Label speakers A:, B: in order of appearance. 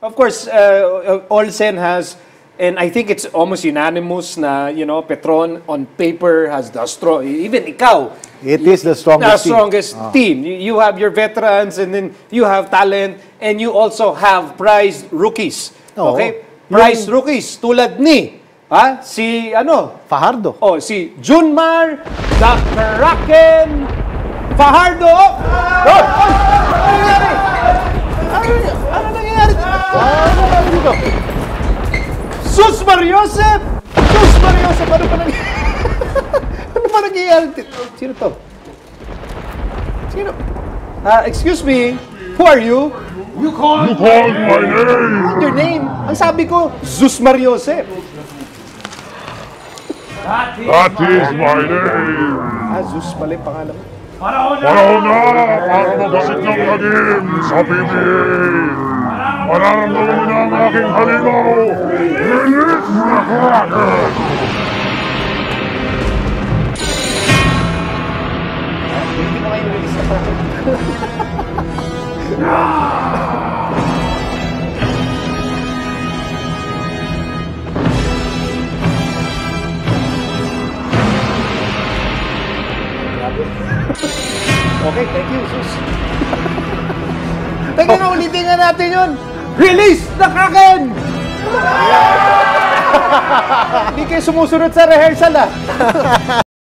A: Of course, Olsen has, and I think it's almost unanimous na, you know, Petron on paper has the strong, even ikaw.
B: It is the strongest
A: team. You have your veterans and then you have talent and you also have prized rookies.
B: Oo.
A: Okay? Prized rookies tulad ni si
B: Fajardo.
A: Oh, si Junmar the Kraken Fajardo. Oh! Ano nangyayari? Ano dito? Sus Mariosep! Sus Mariosep! Ano pa nangyayari? Ano pa nangyayari? Sino to? Sino? Excuse me, who are you?
C: You called my name!
A: What's your name? Ang sabi ko, Sus Mariosep.
C: That is my name!
A: Sus pala yung pangalan mo.
C: Panahon na para magasit ng lagim sa PBA! Mararamdaman mo na ang aking halimaw! Release the Kraken!
A: Hindi ko kayo release na Kraken. Okay, thank you, Sus. Teka na, ulitin nga natin yun. Release the Kraken! Hindi kayo sumusunod sa rehearsal,